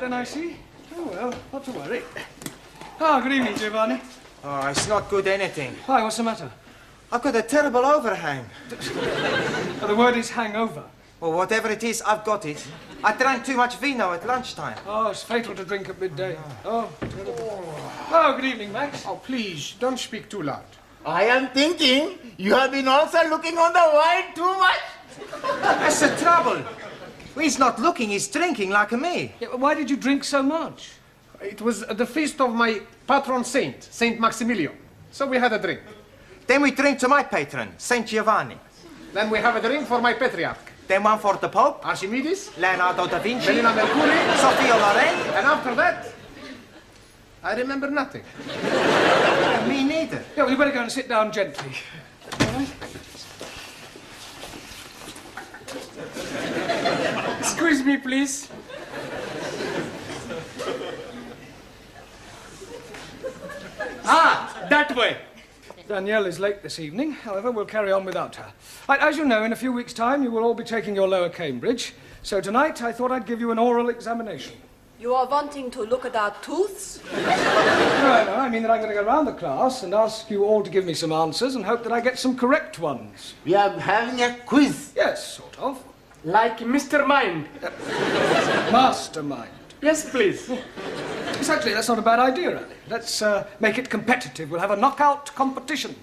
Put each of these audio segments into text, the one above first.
then, I see. Oh, well, not to worry. Ah, good evening, Giovanni. Oh, it's not good anything. Why, what's the matter? I've got a terrible overhang. Oh, the word is hangover. Well, whatever it is, I've got it. I drank too much vino at lunchtime. Oh, it's fatal to drink at midday. Oh, terrible. Oh, good evening, Max. Oh, please, don't speak too loud. I am thinking you have been also looking on the wine too much. That's the trouble. He's not looking, he's drinking like me. Yeah, but why did you drink so much? It was the feast of my patron saint, Saint Maximilian. So we had a drink. Then we drink to my patron, Saint Giovanni. Then we have a drink for my patriarch, Then one for the Pope, Archimedes, Leonardo da Vinci, Melina Mercury, Sophia Loren. and after that, I remember nothing. Me neither. Yeah, well, you better go and sit down gently. All right? Excuse me, please. That way. Danielle is late this evening. However, we'll carry on without her. Right, as you know, in a few weeks' time, you will all be taking your lower Cambridge. So tonight, I thought I'd give you an oral examination. You are wanting to look at our tooths? No, I mean that I'm going to go around the class and ask you all to give me some answers and hope that I get some correct ones. We are having a quiz. Yes, sort of. Like Mr. Mind. Mastermind. Yes, please. Yes, actually, that's not a bad idea, Ali. Let's make it competitive. We'll have a knockout competition.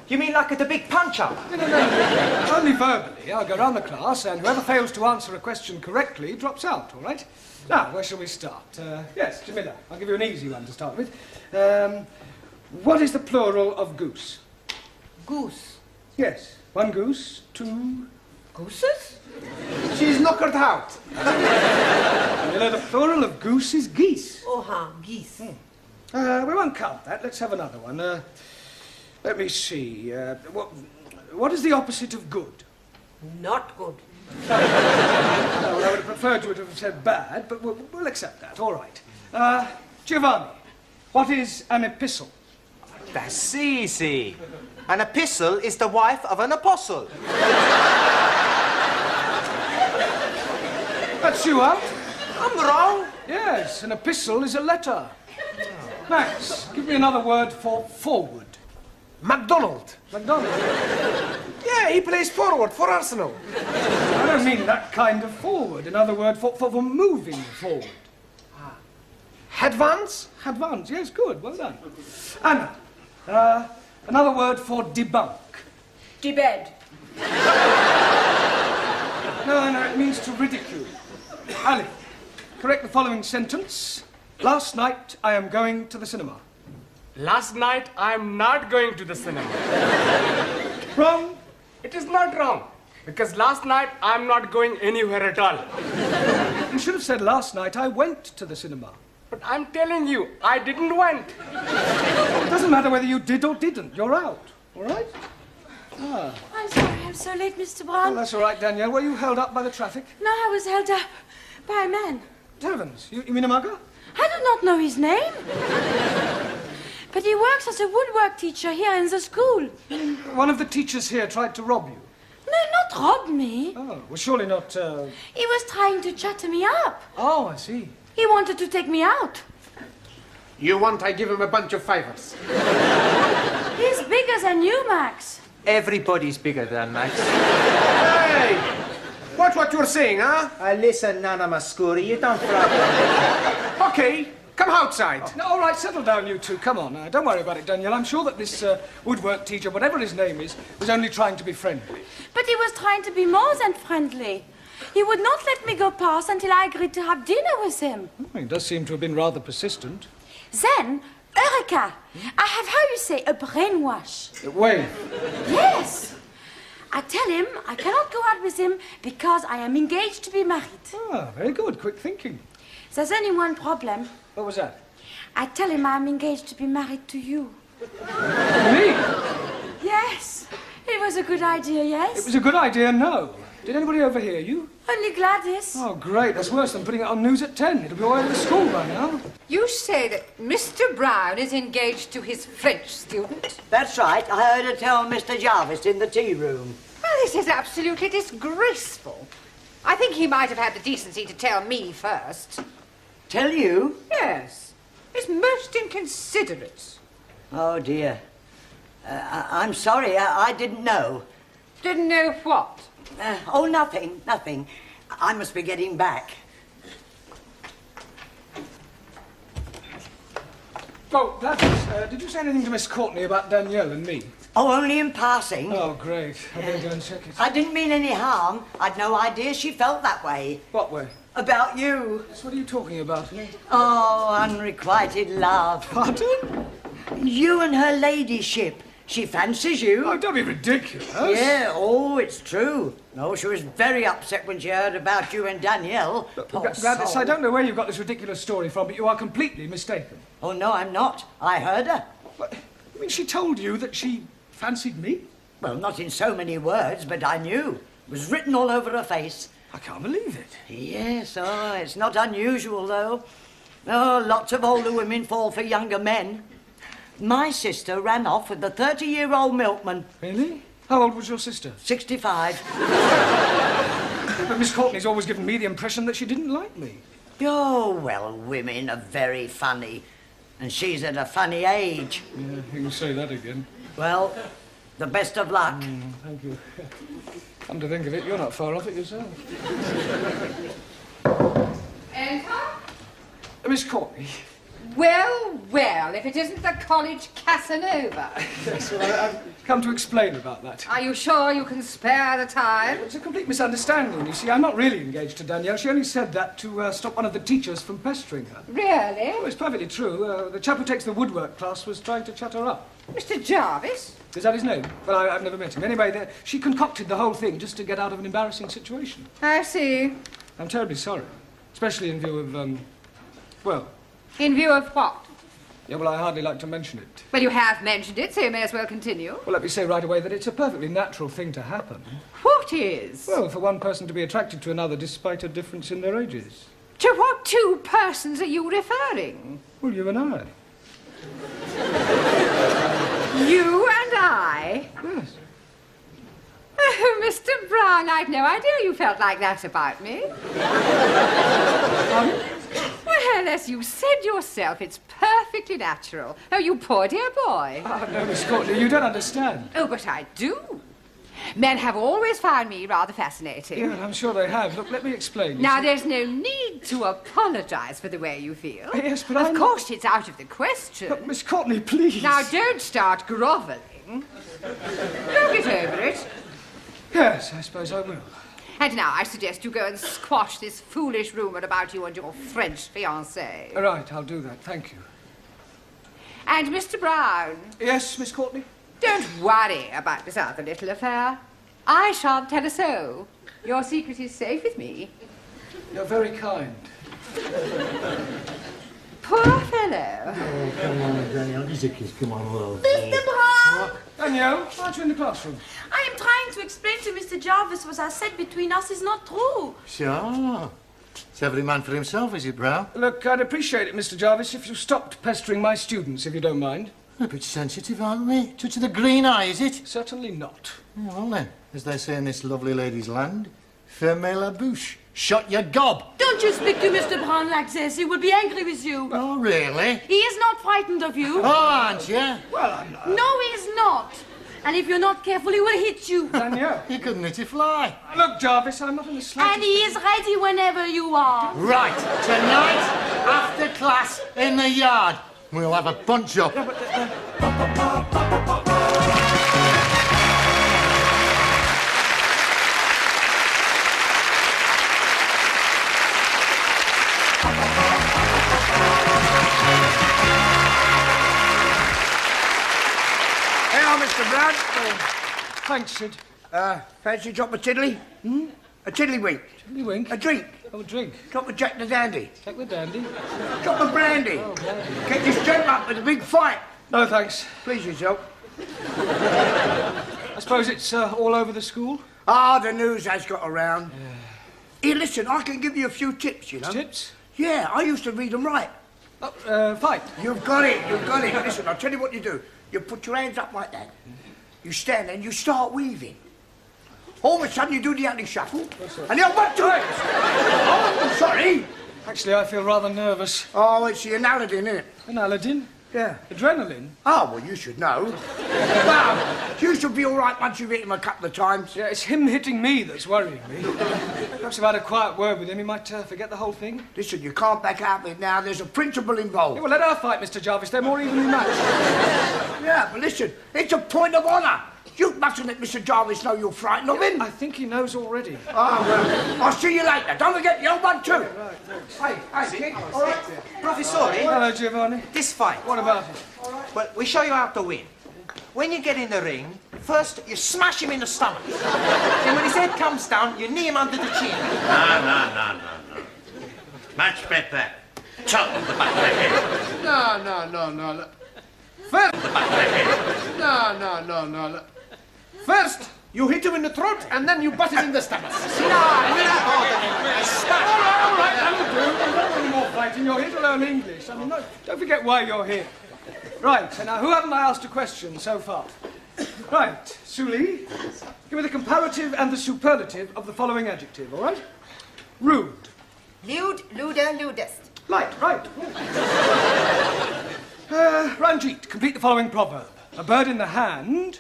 You mean like at the big punch-up? No. Only verbally. I'll go round the class, and whoever fails to answer a question correctly drops out, all right? Now, where shall we start? Yes, Jamila, I'll give you an easy one to start with. What is the plural of goose? Goose. Yes, one goose, two... Gooses? She's knockered out. You know, the plural of goose is geese. Oh, geese. We won't count that. Let's have another one. Let me see. What is the opposite of good? Not good. Well, I would have preferred you to have said bad, but we'll accept that. All right. Giovanni, what is an epistle? That's easy. An epistle is the wife of an apostle. That's you out. I'm wrong. Yes, an epistle is a letter. Max, give me another word for forward. MacDonald. McDonald. Yeah, he plays forward for Arsenal. I don't mean that kind of forward. Another word for moving forward. Advance? Advance, yes, good, well done. Anna, another word for debunk. Debed. No, it means to ridicule. Ali, correct the following sentence. Last night, I am going to the cinema. Last night, I'm not going to the cinema. Wrong. It is not wrong. Because last night, I'm not going anywhere at all. You should have said last night, I went to the cinema. But I'm telling you, I didn't went. It doesn't matter whether you did or didn't. You're out, all right? I'm sorry, I'm so late, Mr. Oh, Brown. that's all right, Danielle. Were you held up by the traffic? No, I was held up by a man. Heavens, you mean a mugger? I do not know his name. But he works as a woodwork teacher here in the school. One of the teachers here tried to rob you. No, not rob me. Oh, well, surely not, He was trying to chat me up. Oh, I see. He wanted to take me out. You want I give him a bunch of fivers? He's bigger than you, Max. Everybody's bigger than Max. Hey! Watch what you're saying, huh? Listen, Nana Mascuri, you don't throw. Okay, come outside. No, all right, settle down, you two. Come on. Don't worry about it, Danielle. I'm sure that this woodwork teacher, whatever his name is, was only trying to be friendly. But he was trying to be more than friendly. He would not let me go past until I agreed to have dinner with him. Oh, he does seem to have been rather persistent. Then, Eureka! I have, how you say, a brainwash. Wait. Yes! I tell him I cannot go out with him because I am engaged to be married. Ah, very good. Quick thinking. There's only one problem. What was that? I tell him I'm engaged to be married to you. Me? Yes. It was a good idea, yes? It was a good idea, no. Did anybody overhear you? Only Gladys. Oh, great. That's worse than putting it on news at 10. It'll be all over the school by now. You say that Mr. Brown is engaged to his French student? That's right. I heard her tell Mr. Jarvis in the tea room. Well, this is absolutely disgraceful. I think he might have had the decency to tell me first. Tell you? Yes. It's most inconsiderate. Oh, dear. I'm sorry, I didn't know. Didn't know what? Nothing. I must be getting back. Oh, Gladys, did you say anything to Miss Courtney about Danielle and me? Oh, only in passing. Oh, great. I better go and check it. I didn't mean any harm. I'd no idea she felt that way. What way? About you. Yes, what are you talking about? Oh, unrequited love. Pardon? You and her ladyship. She fancies you. Oh, don't be ridiculous. Yeah, it's true. No, she was very upset when she heard about you and Danielle. Poor Gladys, soul. I don't know where you've got this ridiculous story from, but you are completely mistaken. Oh, no, I'm not. I heard her. What? You mean she told you that she fancied me? Well, not in so many words, but I knew. It was written all over her face. I can't believe it. Yes, it's not unusual, though. Oh, lots of older women fall for younger men. My sister ran off with the 30-year-old milkman. Really? How old was your sister? 65. But Miss Courtney's always given me the impression that she didn't like me. Oh, well, women are very funny. And she's at a funny age. Yeah, you can say that again. Well, the best of luck. Thank you. Come to think of it, you're not far off it yourself. Enter? Miss Courtney. Well, if it isn't the college Casanova. Yes, well, I've come to explain about that. Are you sure you can spare the time? It's a complete misunderstanding. You see, I'm not really engaged to Danielle. She only said that to stop one of the teachers from pestering her. Really? Oh, it's perfectly true. The chap who takes the woodwork class was trying to chat her up. Mr. Jarvis? Is that his name? Well, I've never met him. Anyway, she concocted the whole thing just to get out of an embarrassing situation. I see. I'm terribly sorry. Especially in view of, well... In view of what? Yeah, well, I hardly like to mention it. Well, you have mentioned it, so you may as well continue. Well, let me say right away that it's a perfectly natural thing to happen. What is? Well, for one person to be attracted to another despite a difference in their ages. To what two persons are you referring? Well, you and I. You and I? Yes. Oh, Mr. Brown, I'd no idea you felt like that about me. Well, as you said yourself, it's perfectly natural. Oh, you poor dear boy. Oh, no, Miss Courtney, you don't understand. Oh, but I do. Men have always found me rather fascinating. Yeah, I'm sure they have. Look, let me explain. Now, there's no need to apologise for the way you feel. Yes, but Of course, it's out of the question. Look, Miss Courtney, please. Now, don't start grovelling. You'll get over it. Yes, I suppose I will. And now I suggest you go and squash this foolish rumour about you and your French fiancée. Right, I'll do that. Thank you. And Mr. Brown, Yes, Miss Courtney? don't worry about this other little affair. I shan't tell a soul. Your secret is safe with me. You're very kind. Poor fellow. Oh, come on, Danielle. Just a kiss. Come on, love. Mr. Brown! Danielle, aren't you in the classroom? I am trying to explain to Mr. Jarvis what I said between us is not true. Sure. It's every man for himself, is it, Brown? Look, I'd appreciate it, Mr. Jarvis, if you stopped pestering my students, if you don't mind. A bit sensitive, aren't we? Touch of the green eye, is it? Certainly not. Well, then, as they say in this lovely lady's land, fermez la bouche. Shut your gob. Don't you speak to Mr. Brown like this. He will be angry with you. Oh, really? He is not frightened of you. Oh, aren't you? Well, I'm not. No, he is not. And if you're not careful, he will hit you. Danielle. You couldn't hit a fly. Look, Jarvis, I'm not in the slightest... And he is ready whenever you are. Right, tonight, after class, in the yard, we'll have a punch-up. Mr. Brown. Thanks, Sid. Fancy a drop of tiddly? A tiddlywink. Wink. A drink. Oh, a drink. Drop of Jack the Dandy. Take the dandy. Drop of brandy. Oh, brandy. Get this gent up with a big fight. No, thanks. Please yourself. I suppose it's all over the school? Ah, the news has got around. Here, listen, I can give you a few tips, you know. Tips? Yeah, I used to read them right. Oh, fight. You've got it, you've got it. Listen, I'll tell you what you do. You put your hands up like that. You stand there and you start weaving. All of a sudden you do the ugly shuffle. And then 1, 2... Oh, sorry. Actually, I feel rather nervous. Oh, it's the analytin, isn't it? Analytin? Yeah. Adrenaline? Oh, well, you should know. Well, you should be all right once you've hit him a couple of times. Yeah, it's him hitting me that's worrying me. Perhaps if I had a quiet word with him, he might forget the whole thing. Listen, you can't back out of it now. There's a principle involved. Yeah, well, let her fight, Mr. Jarvis. They're more evenly matched. Yeah, but listen, it's a point of honour. You mustn't let Mr. Jarvis know you're frightened of him. I think he knows already. Oh, well, I'll see you later. Don't forget the old one, too. Right, thanks. Hey, kid, all right? Professore, Hello, Giovanni. this fight. What about it? Well, we show you how to win. When you get in the ring, first you smash him in the stomach. Then when his head comes down, you knee him under the chin. No. Much better. Chop the back of the head. No. First, The back of the head. no. First, you hit him in the throat, and then you butt him in the stomach. All right, that'll do. There's not any more fighting. You're here to learn English. I mean, don't forget why you're here. Right, so now, who haven't I asked a question so far? Right, Suli, give me the comparative and the superlative of the following adjective, all right? Rude. Lewd, luder, ludest. Right. Ranjit, complete the following proverb. A bird in the hand...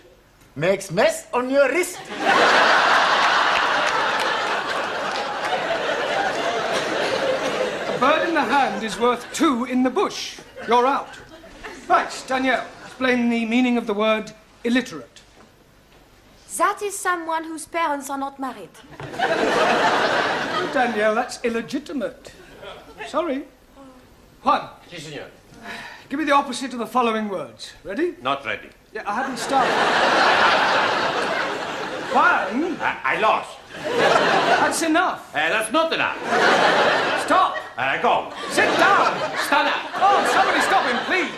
Makes mess on your wrist. A bird in the hand is worth 2 in the bush. You're out. Right, Danielle, explain the meaning of the word illiterate. That is someone whose parents are not married. Danielle, that's illegitimate. Sorry. Juan. Si, senor. Give me the opposite of the following words. Ready? Not ready. Yeah, I haven't started. Juan, I lost. that's enough. That's not enough. Stop. Go. Sit down. Stand up. Oh, somebody stop him, please.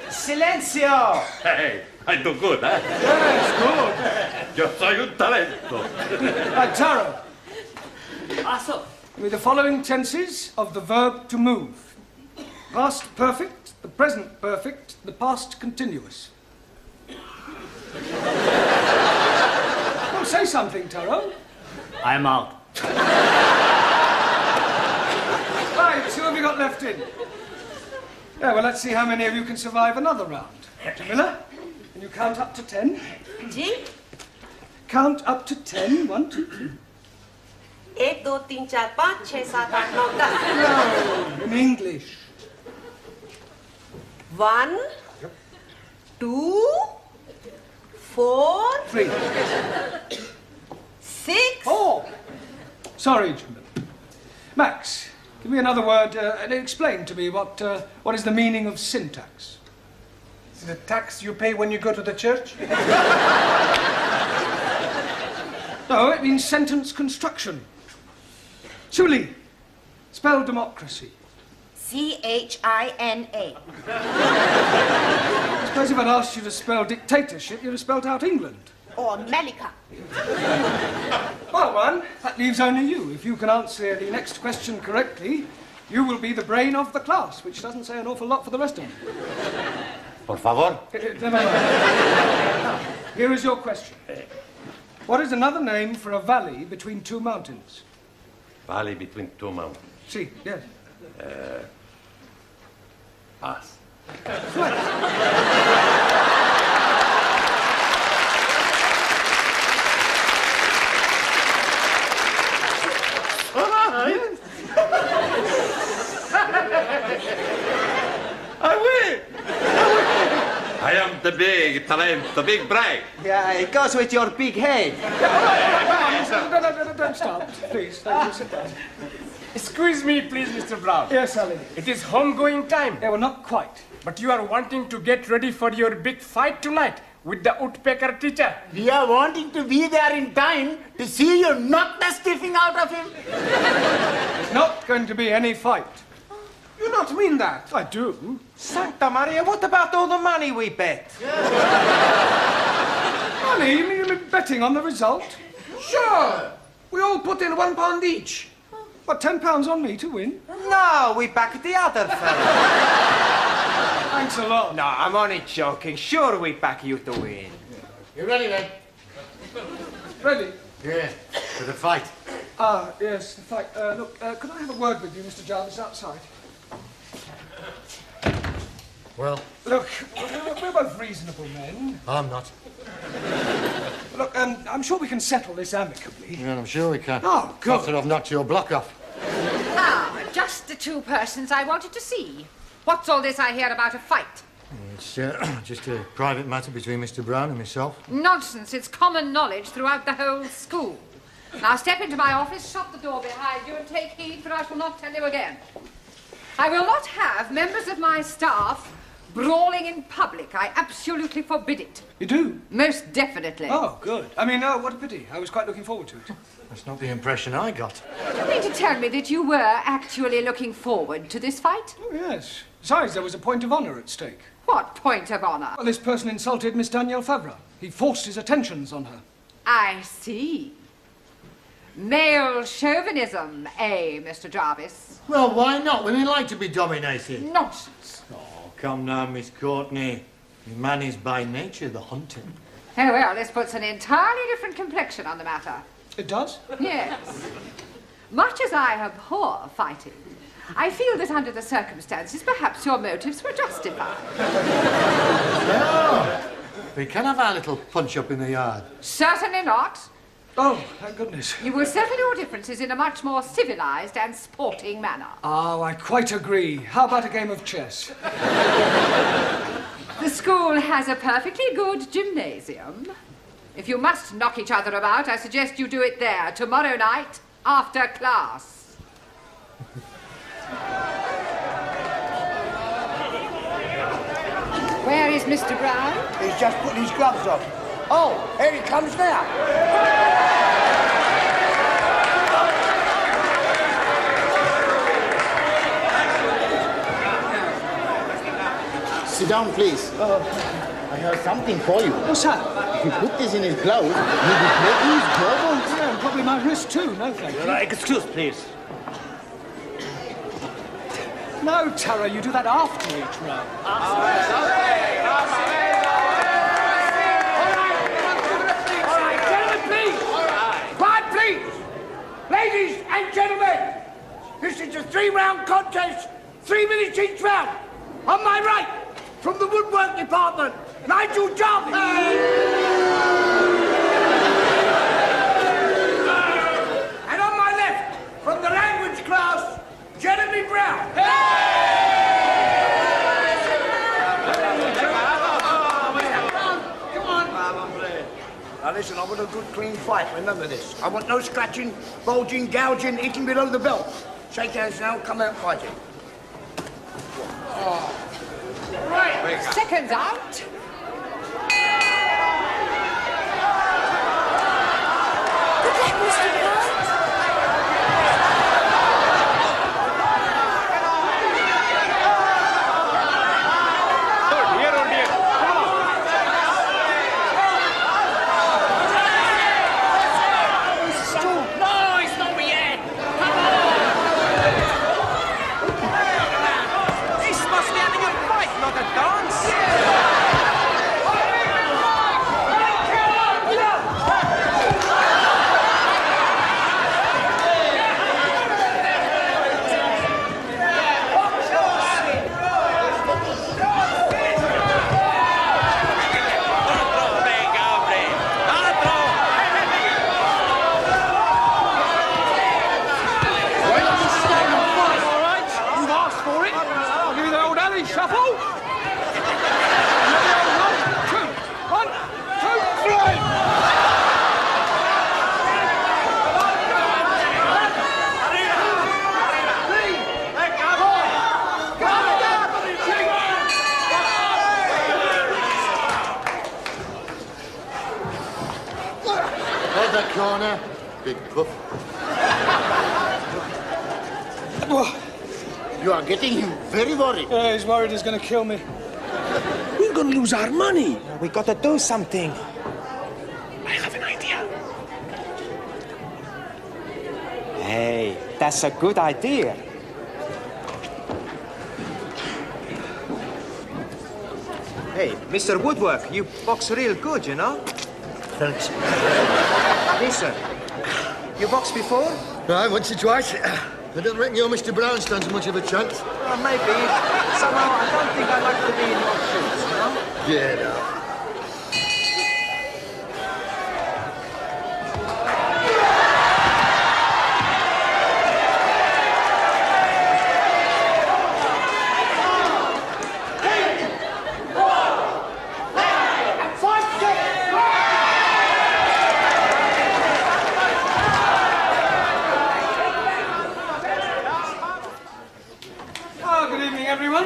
Silencio! Hey, I do good, huh? Yes, Yo soy un talento. good. Right, Taro. Also, Give me the following tenses of the verb to move. Past perfect, the present perfect, the past continuous. Well, say something, Taro. I'm out. Right, who have you got left in? Yeah, well, let's see how many of you can survive another round. Jamila, can you count up to 10? Ji Count up to 10. 1, 2, 3. 1 2 3 4 5 6 7 8 9 10 No, in English. 1 2 4 3. 6 4. Sorry, Jamila. Max, give me another word and explain to me what is the meaning of syntax. Is it the tax you pay when you go to the church? No, it means sentence construction. Suli, spell democracy. CHINA. I suppose if I'd asked you to spell dictatorship, you'd have spelled out England. Or Malika. Well, one, that leaves only you. If you can answer the next question correctly, you will be the brain of the class, which doesn't say an awful lot for the rest of them. Por favor. Never mind. Now, here is your question. What is another name for a valley between 2 mountains? Valley between 2 mountains. See, yes. Pass. I am the big talent, the big brain. Yeah, it goes with your big head. Don't stop, please. Thank you. Sit down. Excuse me, please, Mr. Brown. Yes, Ali. It is home-going time, Yeah, well, not quite. but you are wanting to get ready for your big fight tonight with the woodpecker teacher. We are wanting to be there in time to see you knock the stiffing out of him. There's not going to be any fight. You not mean that? I do. Santa Maria, what about all the money we bet? Money? You mean betting on the result? Sure. We all put in £1 each. What, £10 on me to win? No, we back the other fella. Thanks a lot. No, I'm only joking. Sure, we back you to win. You ready, then? Ready? Yeah, for the fight. Ah, yes, the fight. Look, could I have a word with you, Mr. Jarvis, outside? Well, Look, we're both reasonable men. I'm not. Look, I'm sure we can settle this amicably. Yeah, I'm sure we can. Oh, good. After I've knocked your block off. Ah, just the two persons I wanted to see. What's all this I hear about a fight? It's just a private matter between Mr. Brown and myself. Nonsense. It's common knowledge throughout the whole school. Now step into my office, shut the door behind you, and take heed, for I shall not tell you again. I will not have members of my staff brawling in public. I absolutely forbid it. You do? Most definitely. Oh, good. I mean, what a pity. I was quite looking forward to it. That's not the impression I got. Do you mean to tell me that you were actually looking forward to this fight? Oh, yes. Besides, there was a point of honour at stake. What point of honour? Well, this person insulted Miss Danielle Favre. He forced his attentions on her. I see. Male chauvinism, eh, Mr. Jarvis? Well, why not? Women like to be dominated. Nonsense. Oh, come now, Miss Courtney. The man is by nature the hunter. Oh, well, this puts an entirely different complexion on the matter. It does? Yes. Much as I abhor fighting, I feel that under the circumstances, perhaps your motives were justified. No. We can have our little punch-up in the yard. Certainly not. Oh, thank goodness. You will settle your differences in a much more civilized and sporting manner. Oh, I quite agree. How about a game of chess? The school has a perfectly good gymnasium. If you must knock each other about, I suggest you do it there tomorrow night after class. Where is Mr. Brown? He's just putting his gloves on. Oh, here he comes now. Sit down, please. I have something for you. What's that? If you put this in his glove, you'll be breaking his jawbones. Yeah, and probably my wrist too. No, thank you. Excuse, please. No, Tara, you do that after each round. All right, gentlemen, please. Quiet, please. Ladies and gentlemen, this is a 3-round contest, 3 minutes each round. On my right, from the woodwork department, Nigel Jarvis. And on my left, from the language class, Jeremy Brown. Come on. Now listen, I want a good clean fight, remember this. I want no scratching, bulging, gouging, eating below the belt. Shake hands now, come out fighting. Right, seconds out. Good luck, Mr. Brown. Corner, big puff. You are getting him very worried. Yeah, he's worried he's going to kill me. We're gonna lose our money. We gotta do something. I have an idea. Hey, that's a good idea. Hey, Mr. Woodwork, you box real good, you know? Thanks. Listen, you boxed before? Right, once or twice. I don't reckon your Mr. Brown stands much of a chance. Well, maybe. Somehow, I don't think I'd like to be in your shoes, you know? Get out. Good evening, everyone.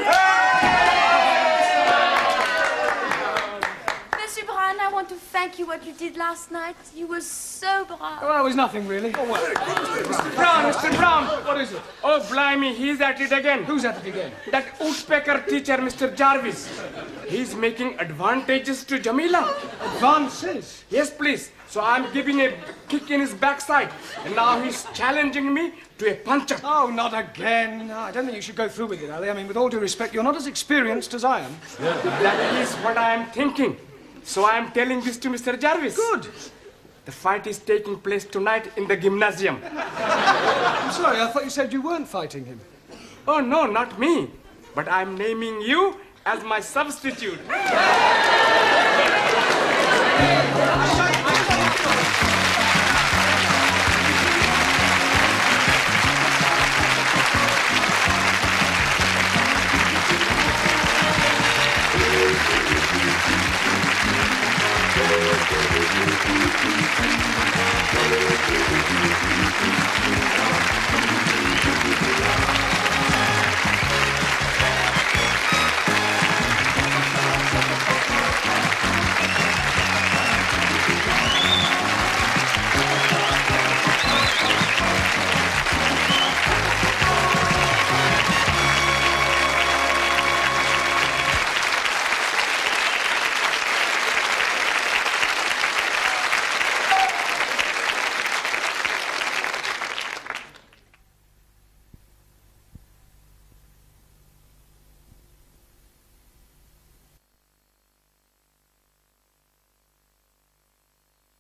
Monsieur Brown, I want to thank you what you did last night. You were so brave. Well, it was nothing, really. Brown, Mr. Brown. What is it? Oh, blimey, he's at it again. Who's at it again? That woodpecker teacher, Mr. Jarvis. He's making advantages to Jamila. Advances? Yes, please. So I'm giving a kick in his backside. And now he's challenging me to a punch-up. Oh, not again. No, I don't think you should go through with it, Ali. I mean, with all due respect, you're not as experienced as I am. That is what I am thinking. So I am telling this to Mr. Jarvis. Good. The fight is taking place tonight in the gymnasium. I'm sorry, I thought you said you weren't fighting him. Oh, no, not me. But I'm naming you as my substitute.